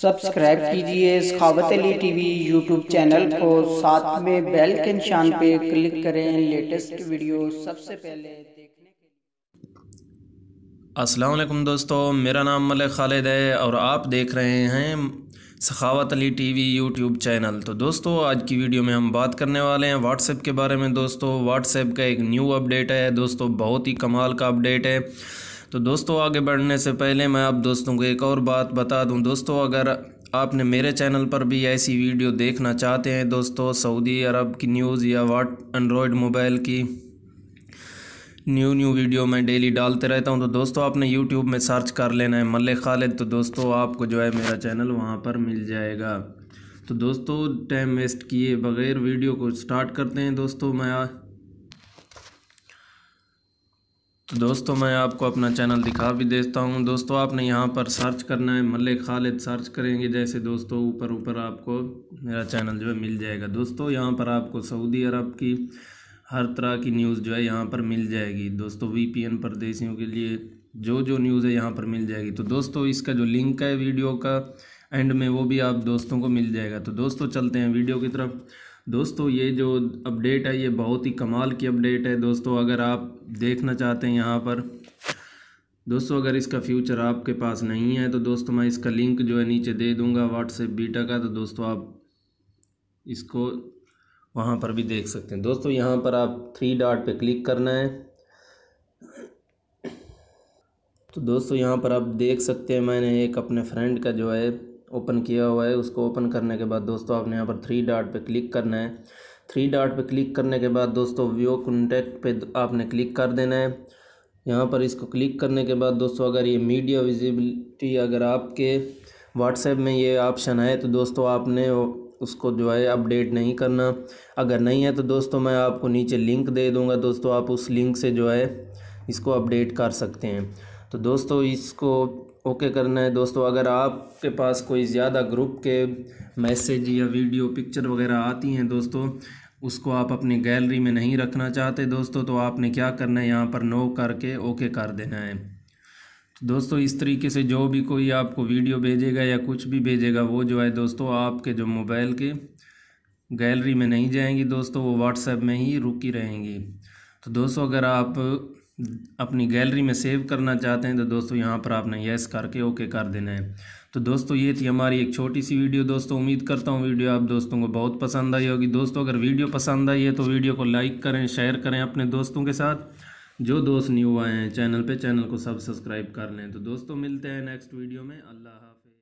Subscribe कीजिए सखावत Ali TV YouTube channel को, साथ में बेल के निशान पे क्लिक करें लेटेस्ट वीडियो सबसे पहले देखने के लिए। अस्सलाम वालेकुम दोस्तों, मेरा नाम मलिक खालिद है और आप देख रहे हैं सखावत अली टीवी यूट्यूब चैनल। तो दोस्तों, आज की वीडियो में हम बात करने वाले हैं व्हाट्सएप के बारे में। दोस्तों, व्हाट्सएप का एक न्यू अपडेट है दोस्तों, बहुत ही कमाल का अपडेट है। तो दोस्तों, आगे बढ़ने से पहले मैं आप दोस्तों को एक और बात बता दूं दोस्तों, अगर आपने मेरे चैनल पर भी ऐसी वीडियो देखना चाहते हैं दोस्तों, सऊदी अरब की न्यूज़ या एंड्रॉयड मोबाइल की न्यू वीडियो मैं डेली डालते रहता हूं, तो दोस्तों आपने यूट्यूब में सर्च कर लेना है मलिक खालिद। तो दोस्तों, आपको जो है मेरा चैनल वहां पर मिल जाएगा। तो दोस्तों, टाइम वेस्ट किए बगैर वीडियो को स्टार्ट करते हैं। दोस्तों मैं आपको अपना चैनल दिखा भी देता हूं। दोस्तों, आपने यहां पर सर्च करना है मलिक खालिद, सर्च करेंगे जैसे दोस्तों ऊपर आपको मेरा चैनल जो है मिल जाएगा। दोस्तों, यहां पर आपको सऊदी अरब की हर तरह की न्यूज़ जो है यहाँ पर मिल जाएगी दोस्तों। वीपीएन परदेशियों के लिए जो न्यूज़ है यहाँ पर मिल जाएगी। तो दोस्तों, इसका जो लिंक है वीडियो का एंड में, वो भी आप दोस्तों को मिल जाएगा। तो दोस्तों, चलते हैं वीडियो की तरफ। दोस्तों, ये जो अपडेट है ये बहुत ही कमाल की अपडेट है दोस्तों। अगर आप देखना चाहते हैं यहाँ पर दोस्तों, अगर इसका फ्यूचर आपके पास नहीं है तो दोस्तों मैं इसका लिंक जो है नीचे दे दूँगा व्हाट्सएप बीटा का। तो दोस्तों, आप इसको वहाँ पर भी देख सकते हैं। दोस्तों, यहाँ पर आप 3 डॉट पे क्लिक करना है। तो दोस्तों, यहाँ पर आप देख सकते हैं मैंने एक अपने फ्रेंड का जो है ओपन किया हुआ है। उसको ओपन करने के बाद दोस्तों आपने यहाँ पर 3 डॉट पे क्लिक करना है। 3 डॉट पे क्लिक करने के बाद दोस्तों व्यू कॉन्टैक्ट पे आपने क्लिक कर देना है। यहाँ पर इसको क्लिक करने के बाद दोस्तों, अगर ये मीडिया विजिबिलिटी अगर आपके व्हाट्सएप में ये ऑप्शन है तो दोस्तों आपने उसको जो है अपडेट नहीं करना। अगर नहीं है तो दोस्तों मैं आपको नीचे लिंक दे दूंगा दोस्तों, आप उस लिंक से जो है इसको अपडेट कर सकते हैं। तो दोस्तों, इसको ओके करना है। दोस्तों, अगर आपके पास कोई ज़्यादा ग्रुप के मैसेज या वीडियो पिक्चर वगैरह आती हैं दोस्तों, उसको आप अपनी गैलरी में नहीं रखना चाहते दोस्तों, तो आपने क्या करना है, यहाँ पर नो करके ओके कर देना है। तो दोस्तों, इस तरीके से जो भी कोई आपको वीडियो भेजेगा या कुछ भी भेजेगा, वो जो है दोस्तों आपके जो मोबाइल के गैलरी में नहीं जाएंगी दोस्तों, वो व्हाट्सएप में ही रुकी रहेंगी। तो दोस्तों, अगर आप अपनी गैलरी में सेव करना चाहते हैं तो दोस्तों यहाँ पर आपने यस करके ओके कर देना है। तो दोस्तों, ये थी हमारी एक छोटी सी वीडियो दोस्तों। उम्मीद करता हूँ वीडियो आप दोस्तों को बहुत पसंद आई होगी। दोस्तों, अगर वीडियो पसंद आई है तो वीडियो को लाइक करें, शेयर करें अपने दोस्तों के साथ। जो दोस्त न्यू आए हैं चैनल पे, चैनल को सब्सक्राइब कर लें। तो दोस्तों, मिलते हैं नेक्स्ट वीडियो में। अल्लाह हाफ़िज़।